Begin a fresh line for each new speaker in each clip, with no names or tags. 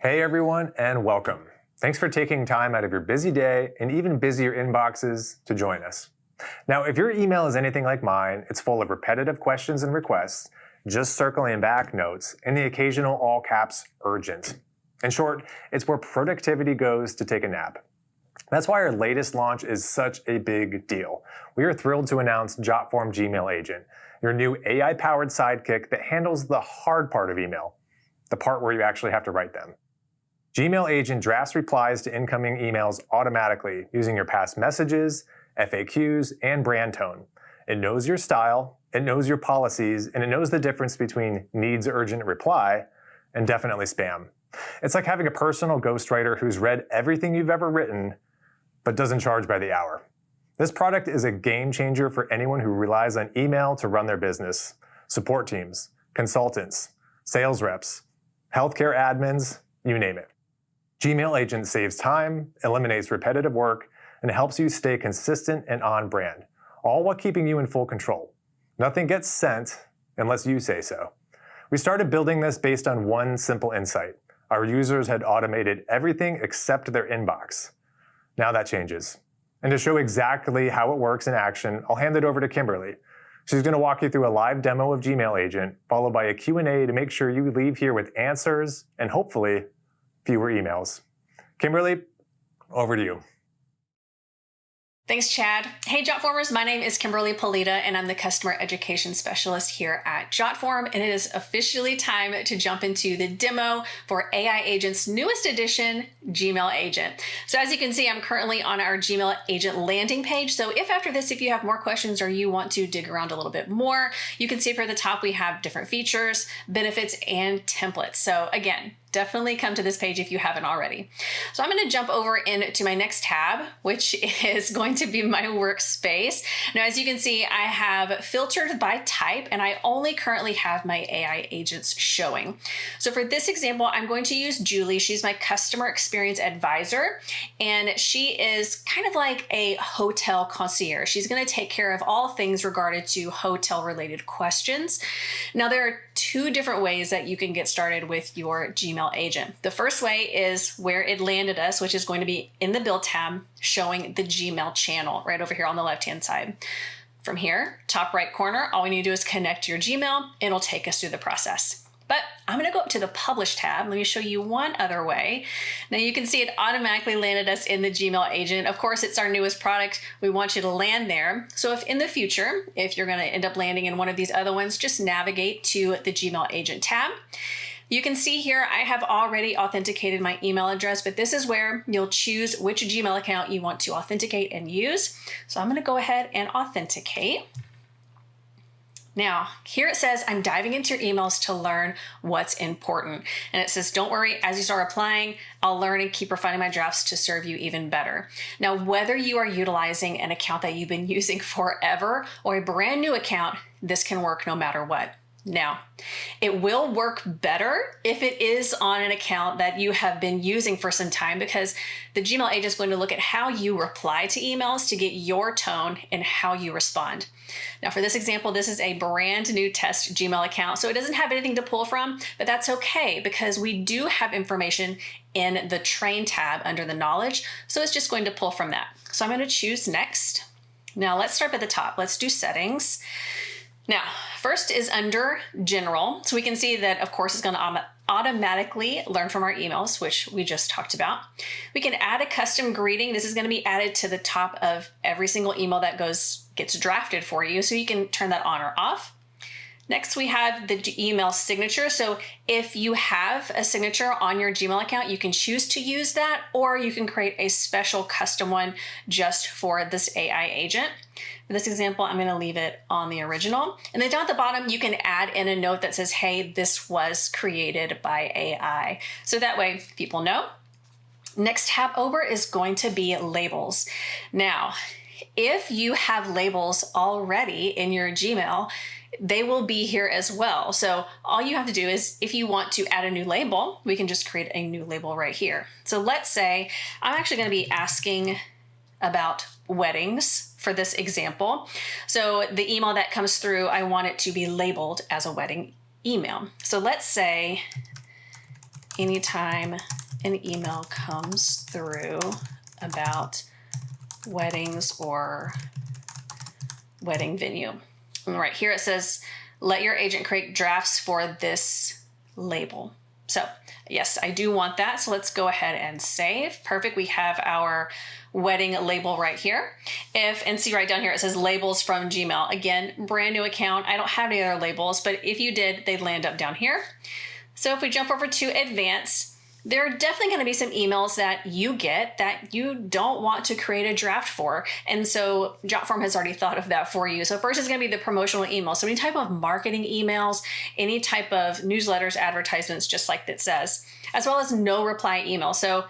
Hey everyone, and welcome. Thanks for taking time out of your busy day and even busier inboxes to join us. Now, if your email is anything like mine, it's full of repetitive questions and requests, just circling back notes, and the occasional all caps urgent. In short, it's where productivity goes to take a nap. That's why our latest launch is such a big deal. We are thrilled to announce Jotform Gmail Agent, your new AI-powered sidekick that handles the hard part of email, the part where you actually have to write them. Gmail Agent drafts replies to incoming emails automatically using your past messages, FAQs, and brand tone. It knows your style, it knows your policies, and it knows the difference between needs urgent reply and definitely spam. It's like having a personal ghostwriter who's read everything you've ever written, but doesn't charge by the hour. This product is a game changer for anyone who relies on email to run their business. Support teams, consultants, sales reps, healthcare admins, you name it. Gmail Agent saves time, eliminates repetitive work, and helps you stay consistent and on brand, all while keeping you in full control. Nothing gets sent unless you say so. We started building this based on one simple insight. Our users had automated everything except their inbox. Now that changes. And to show exactly how it works in action, I'll hand it over to Kimberly. She's going to walk you through a live demo of Gmail Agent, followed by a Q&A to make sure you leave here with answers and hopefully fewer emails. Kimberly, over to you.
Thanks, Chad. Hey, Jotformers, my name is Kimberly Polita, and I'm the Customer Education Specialist here at Jotform, and it is officially time to jump into the demo for AI Agent's newest edition, Gmail Agent. So as you can see, I'm currently on our Gmail Agent landing page. So if after this, if you have more questions or you want to dig around a little bit more, you can see up here at the top, we have different features, benefits, and templates. So again, definitely come to this page if you haven't already. So I'm going to jump over into my next tab, which is going to be my workspace. Now, as you can see, I have filtered by type, and I only currently have my AI agents showing. So for this example, I'm going to use Julie. She's my customer experience advisor, and she is kind of like a hotel concierge. She's going to take care of all things regarding to hotel related questions. Now, there are two different ways that you can get started with your Gmail agent. The first way is where it landed us, which is going to be in the build tab, showing the Gmail channel right over here on the left-hand side. From here, top right corner, all we need to do is connect your Gmail. It'll take us through the process. But I'm going to go up to the Publish tab. Let me show you one other way. Now you can see it automatically landed us in the Gmail agent. Of course, it's our newest product. We want you to land there. So if in the future, if you're going to end up landing in one of these other ones, just navigate to the Gmail agent tab. You can see here, I have already authenticated my email address, but this is where you'll choose which Gmail account you want to authenticate and use. So I'm going to go ahead and authenticate. Now, here it says, I'm diving into your emails to learn what's important. And it says, don't worry, as you start applying, I'll learn and keep refining my drafts to serve you even better. Now, whether you are utilizing an account that you've been using forever or a brand new account, this can work no matter what. Now, it will work better if it is on an account that you have been using for some time, because the Gmail agent is going to look at how you reply to emails to get your tone and how you respond. Now, for this example, this is a brand new test Gmail account, so it doesn't have anything to pull from, but that's okay because we do have information in the Train tab under the Knowledge, so it's just going to pull from that. So I'm going to choose Next. Now, let's start at the top. Let's do Settings. Now, first is under General. So we can see that, of course, it's going to automatically learn from our emails, which we just talked about. We can add a custom greeting. This is going to be added to the top of every single email that gets drafted for you. So you can turn that on or off. Next, we have the email signature. So if you have a signature on your Gmail account, you can choose to use that, or you can create a special custom one just for this AI agent. For this example, I'm going to leave it on the original. And then down at the bottom, you can add in a note that says, hey, this was created by AI. So that way people know. Next tab over is going to be labels. Now, if you have labels already in your Gmail, they will be here as well. So all you have to do is, if you want to add a new label, we can just create a new label right here. So let's say I'm actually going to be asking about weddings for this example. So the email that comes through, I want it to be labeled as a wedding email. So let's say anytime an email comes through about weddings or wedding venue. And right here it says, let your agent create drafts for this label. So yes, I do want that. So let's go ahead and save. Perfect. We have our wedding label right here. And see right down here, it says labels from Gmail. Again, brand new account. I don't have any other labels, but if you did, they'd land up down here. So if we jump over to advanced, there are definitely going to be some emails that you get that you don't want to create a draft for. And so Jotform has already thought of that for you. So first is going to be the promotional email. So any type of marketing emails, any type of newsletters, advertisements, just like it says, as well as no reply email. So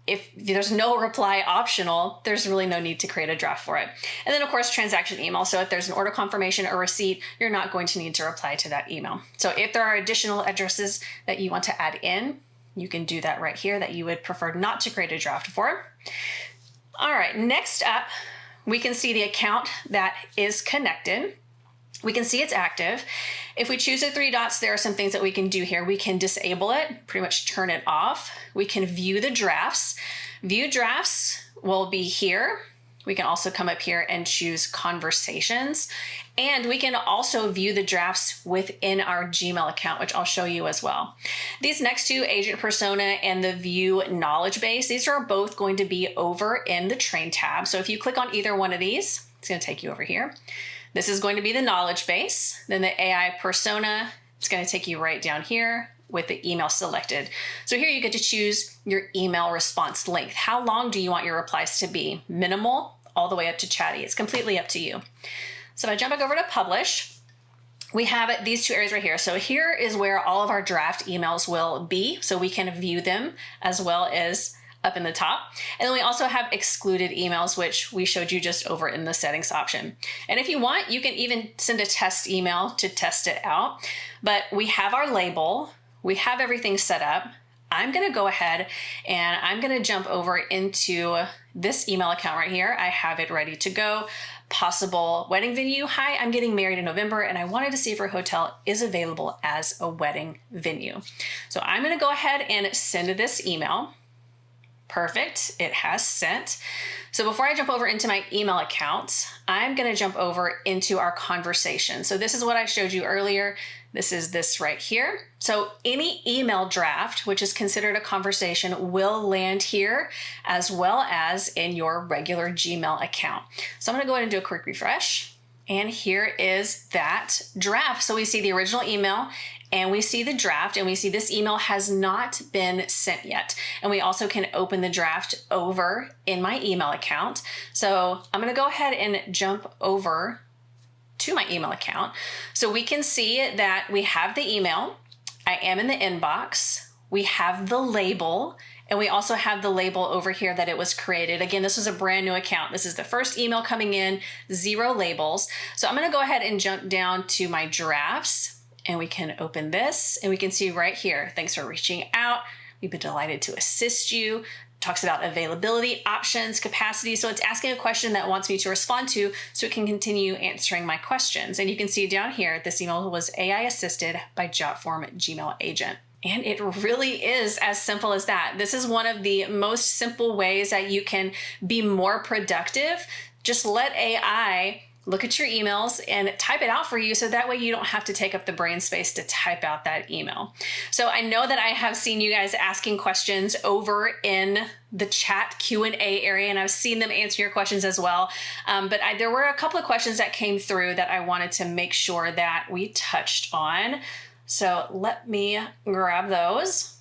if there's no reply optional, there's really no need to create a draft for it. And then of course, transaction email. So if there's an order confirmation or receipt, you're not going to need to reply to that email. So if there are additional addresses that you want to add in, you can do that right here that you would prefer not to create a draft for. All right, next up, we can see the account that is connected. We can see it's active. If we choose the three dots, there are some things that we can do here. We can disable it, pretty much turn it off. We can view the drafts. View drafts will be here. We can also come up here and choose conversations. And we can also view the drafts within our Gmail account, which I'll show you as well. These next two, agent persona and the view knowledge base, these are both going to be over in the train tab. So if you click on either one of these, it's going to take you over here. This is going to be the knowledge base. Then the AI persona, it's going to take you right down here with the email selected. So here you get to choose your email response length. How long do you want your replies to be? Minimal, all the way up to chatty. It's completely up to you. So if I jump back over to publish, we have these two areas right here. So here is where all of our draft emails will be. So we can view them as well as up in the top. And then we also have excluded emails, which we showed you just over in the settings option. And if you want, you can even send a test email to test it out. But we have our label, we have everything set up. I'm going to go ahead and I'm going to jump over into this email account right here. I have it ready to go. Possible wedding venue. Hi, I'm getting married in November and I wanted to see if your hotel is available as a wedding venue. So I'm going to go ahead and send this email. Perfect. It has sent. So before I jump over into my email account, I'm going to jump over into our conversation. So this is what I showed you earlier. This is this right here. So any email draft, which is considered a conversation, will land here as well as in your regular Gmail account. So I'm going to go ahead and do a quick refresh. And here is that draft. So we see the original email and we see the draft and we see this email has not been sent yet. And we also can open the draft over in my email account. So I'm going to go ahead and jump over to my email account. So we can see that we have the email. I am in the inbox. We have the label. And we also have the label over here that it was created. Again, this was a brand new account. This is the first email coming in, 0 labels. So I'm going to go ahead and jump down to my drafts and we can open this and we can see right here. Thanks for reaching out. We've been delighted to assist you. Talks about availability, options, capacity. So it's asking a question that wants me to respond to so it can continue answering my questions. And you can see down here, this email was AI assisted by Jotform Gmail agent. And it really is as simple as that. This is one of the most simple ways that you can be more productive. Just let AI look at your emails and type it out for you so that way you don't have to take up the brain space to type out that email. So I know that I have seen you guys asking questions over in the chat Q&A area and I've seen them answer your questions as well. But there were a couple of questions that came through that I wanted to make sure that we touched on. So let me grab those.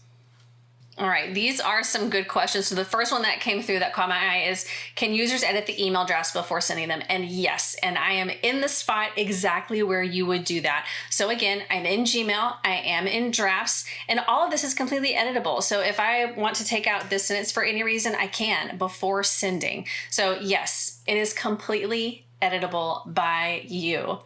All right, these are some good questions. So the first one that came through that caught my eye is, can users edit the email drafts before sending them? And yes, and I am in the spot exactly where you would do that. So again, I'm in Gmail, I am in drafts, and all of this is completely editable. So if I want to take out this sentence for any reason, I can before sending. So yes, it is completely editable by you.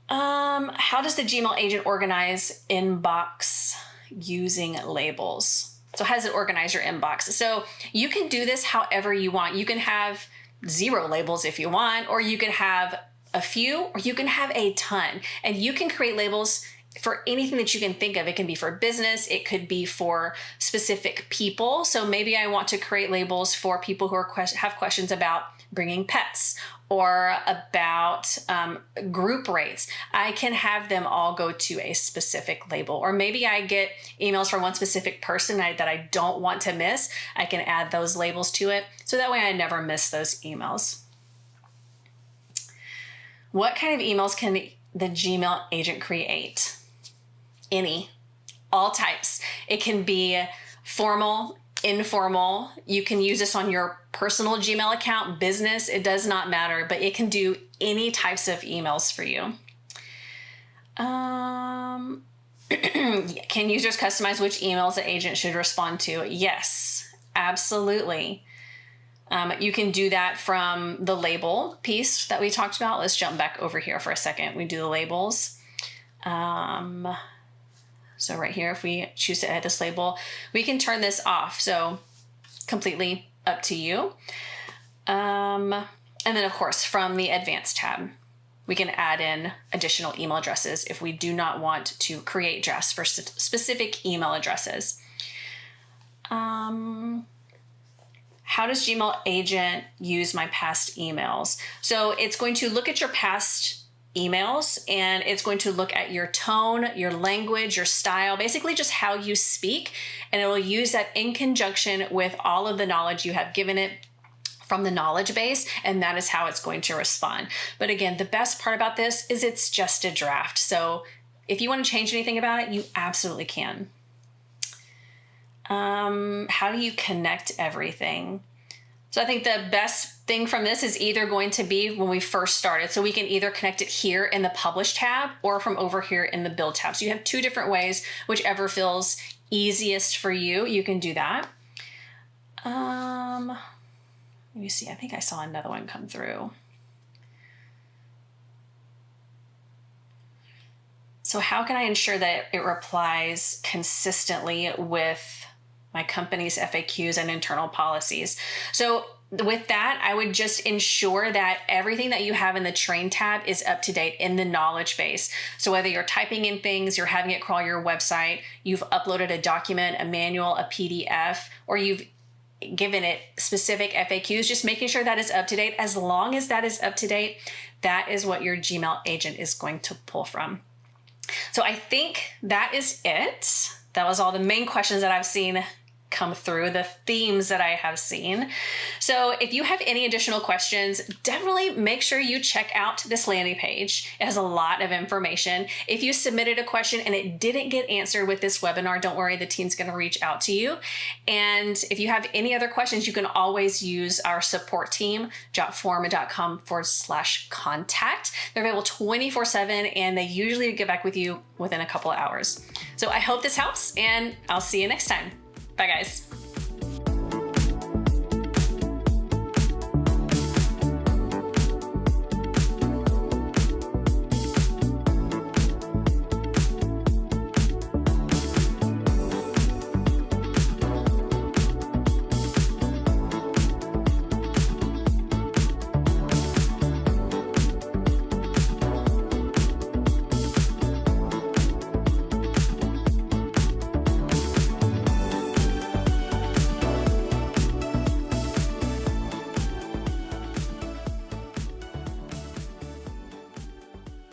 How does the Gmail agent organize inbox using labels? So how does it organize your inbox? So you can do this however you want. You can have 0 labels if you want, or you can have a few, or you can have a ton. And you can create labels for anything that you can think of. It can be for business, it could be for specific people. So maybe I want to create labels for people who have questions about bringing pets or about group rates. I can have them all go to a specific label. Or maybe I get emails from one specific person that I don't want to miss. I can add those labels to it, so that way I never miss those emails. What kind of emails can the Gmail agent create? Any, all types. It can be formal, informal. You can use this on your personal Gmail account, business, it does not matter, but it can do any types of emails for you. Can users customize which emails the agent should respond to? Yes, absolutely. You can do that from the label piece that we talked about. Let's jump back over here for a second. We do the labels. So right here, if we choose to edit this label, we can turn this off. So completely up to you. And then of course, from the advanced tab, we can add in additional email addresses if we do not want to create drafts for specific email addresses. How does Gmail agent use my past emails? So it's going to look at your past emails, and it's going to look at your tone, your language, your style, basically just how you speak, and it will use that in conjunction with all of the knowledge you have given it from the knowledge base, and that is how it's going to respond. But again, the best part about this is it's just a draft. So if you want to change anything about it, you absolutely can. How do you connect everything? So I think the best thing from this is either going to be when we first started. So we can either connect it here in the Publish tab or from over here in the Build tab. So you have two different ways, whichever feels easiest for you, you can do that. Let me see, I think I saw another one come through. So how can I ensure that it replies consistently with my company's FAQs and internal policies? So with that, I would just ensure that everything that you have in the Train tab is up to date in the knowledge base. So whether you're typing in things, you're having it crawl your website, you've uploaded a document, a manual, a PDF, or you've given it specific FAQs, just making sure that is up to date. As long as that is up to date, that is what your Gmail agent is going to pull from. So I think that is it. That was all the main questions that I've seen come through, the themes that I have seen. So if you have any additional questions, definitely make sure you check out this landing page. It has a lot of information. If you submitted a question and it didn't get answered with this webinar, don't worry, the team's going to reach out to you. And if you have any other questions, you can always use our support team, jotform.com/contact. They're available 24/7, and they usually get back with you within a couple of hours. So I hope this helps, and I'll see you next time. Bye, guys.